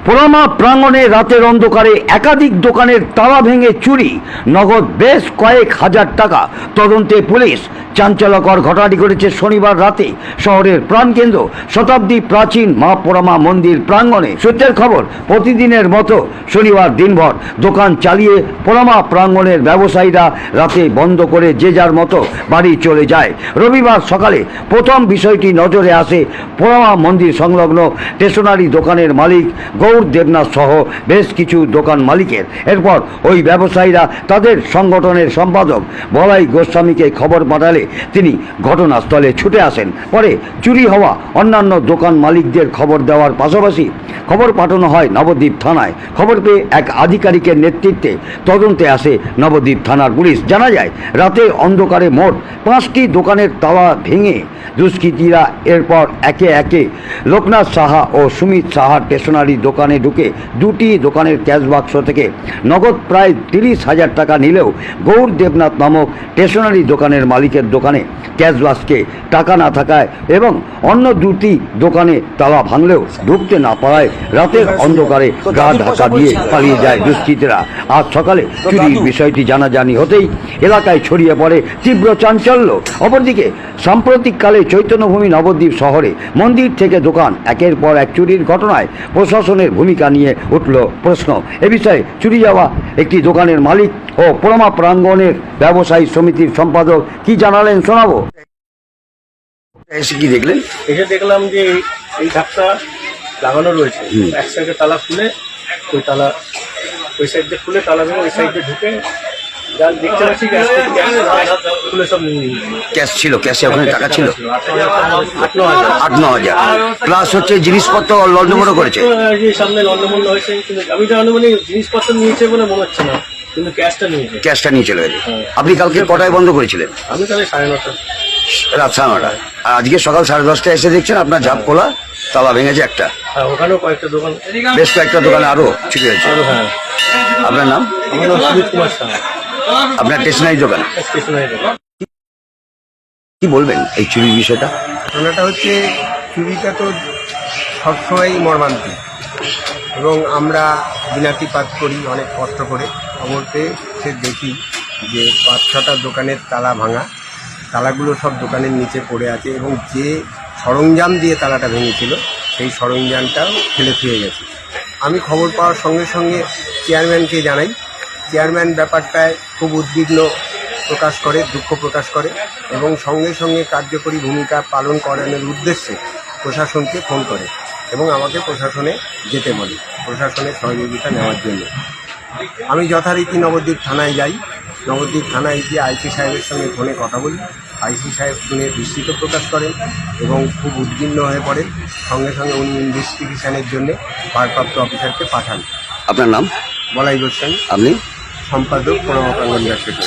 পোড়ামা প্রাঙ্গণে রাতের অন্ধকারে একাধিক দোকানের তালা ভেঙে চুরি, নগদ বেশ কয়েক হাজার টাকা। তদন্তে পুলিশ। চাঞ্চল্যকর ঘটনাটি ঘটেছে শনিবার রাতে শহরের প্রাণকেন্দ্র শতাব্দী প্রাচীন মা পোড়ামা মন্দির প্রাঙ্গণে। সূত্রের খবর, প্রতিদিনের মতো শনিবার দিনভর দোকান চালিয়ে পোড়ামা প্রাঙ্গণের ব্যবসায়ীরা রাতে বন্ধ করে যে যার মতো বাড়ি চলে যায়। রবিবার সকালে প্রথম বিষয়টি নজরে আসে পোড়ামা মন্দির সংলগ্ন স্টেশনারি দোকানের মালিক গৌর দেবনাথ সহ বেশ কিছু দোকান মালিকের। এরপর ওই ব্যবসায়ীরা তাদের সংগঠনের সম্পাদক বলাই গোস্বামীকে খবর পাঠালে তিনি ঘটনাস্থলে ছুটে আসেন। পরে চুরি হওয়া অন্যান্য দোকান মালিকদের খবর দেওয়ার পাশাপাশি খবর পাঠানো হয় নবদ্বীপ থানায়। খবর পেয়ে এক আধিকারিকের নেতৃত্বে তদন্তে আসে নবদ্বীপ থানার পুলিশ। জানা যায়, রাতের অন্ধকারে মোট 5টি দোকানের তালা ভেঙে দুষ্কৃতীরা এরপর একে একে লোকনাথ সাহা ও সুমিত সাহার স্টেশনারি দোকানে ঢুকে 2টি দোকানের ক্যাশ বাক্স থেকে নগদ প্রায় 30,000 টাকা নিলেও গৌর দেবনাথ নামক স্টেশনারি দোকানের মালিকের দোকানে ক্যাশ বাক্সে টাকা না থাকায় এবং অন্য 2টি দোকানে তালা ভাঙলেও ঢুকতে না পারায় রাতের অন্ধকারে গা ঢাকা দিয়ে পালিয়ে যায় দুষ্কৃতীরা। আজ সকালে চুরির বিষয়টি জানাজানি হতেই এলাকায় ছড়িয়ে পড়ে তীব্র চাঞ্চল্য। অপরদিকে সাম্প্রতিককালে চৈতন্যভূমি নবদ্বীপ শহরে মন্দির থেকে দোকান একের পর এক চুরির ঘটনায় প্রশাসনের ভূমিকা নিয়ে উঠল প্রশ্ন। এ বিষয়ে চুরি যাওয়া একটি দোকানের মালিক ও পোড়ামা প্রাঙ্গণের ব্যবসায়ী সমিতির সম্পাদক কি জানালেন শোনাবো। এসে কি দেখলেন? এসে দেখলাম যে এই ধাপটা লাগানো রয়েছে, এক সাইডে তালা খুলে ওই সাইড দিয়ে খুলে তালা ভেঙে ওই সাইড দিয়ে ঢুকে যা দেখতে পাচ্ছি খুলে সব নিয়ে নিয়েছে। ক্যাশ ছিল, ক্যাশে ওখানে টাকা ছিল 8-9 হাজার প্লাস হচ্ছে জিনিসপত্র লন্ডভন্ড করেছে। সামনে লন্ডভন্ড হয়েছে, কিন্তু আমি তো মানে জিনিসপত্র নিয়েছে বলে মনে হচ্ছে না, কিন্তু ক্যাশটা নিয়ে চলে গেছে। আপনি কালকে কটায় বন্ধ করেছিলেন? আমি তাহলে 9:30 রাত 9:30। আর আজকে সকাল 10:30টায় এসে দেখছেন আপনার ঝাপ খোলা, তালা ভেঙেছে একটা। ওখানেও কয়েকটা দোকান, বেশ কয়েকটা দোকানে আরো চুরি হয়েছে। হ্যাঁ। আপনার নাম? আমার নাম সুমিত কুমার সাহা। আপনার স্টেশনারি দোকান। কি বলবেন এই চুরির বিষয়টা? ঘটনাটা হচ্ছে, চুরিটা তো সবসময়ই মর্মান্তিক এবং আমরা দিনাতিপাত করি অনেক কষ্ট করে। খবর পেয়ে সে দেখি যে 5-6টা দোকানের তালা ভাঙা, তালাগুলো সব দোকানের নিচে পড়ে আছে এবং যে সরঞ্জাম দিয়ে তালাটা ভেঙেছিল সেই সরঞ্জামটাও ফেলে থুয়ে গেছে। আমি খবর পাওয়ার সঙ্গে সঙ্গে চেয়ারম্যানকে জানাই। চেয়ারম্যান ব্যাপারটায় খুব উদ্বিগ্ন প্রকাশ করে, দুঃখ প্রকাশ করে এবং সঙ্গে সঙ্গে কার্যকরী ভূমিকা পালন করানোর উদ্দেশ্যে প্রশাসনকে ফোন করে এবং আমাকে প্রশাসনে যেতে বলে, প্রশাসনের সহযোগিতা নেওয়ার জন্য। আমি যথারীতি নবদ্বীপ থানায় যাই। নবদ্বীপ থানায় গিয়ে আইসি সাহেবের সঙ্গে ফোনে কথা বলি। আইসি সাহেব শুনে বিস্মিত প্রকাশ করেন এবং খুব উদ্বিগ্ন হয়ে পড়েন। সঙ্গে সঙ্গে উনি ইনভেস্টিগেশনের জন্য ভারপ্রাপ্ত অফিসারকে পাঠান। আপনার নাম? বলাই গোস্বামী। আপনি? সম্পাদক পোড়ামা প্রাঙ্গণ ব্যবসায়ী।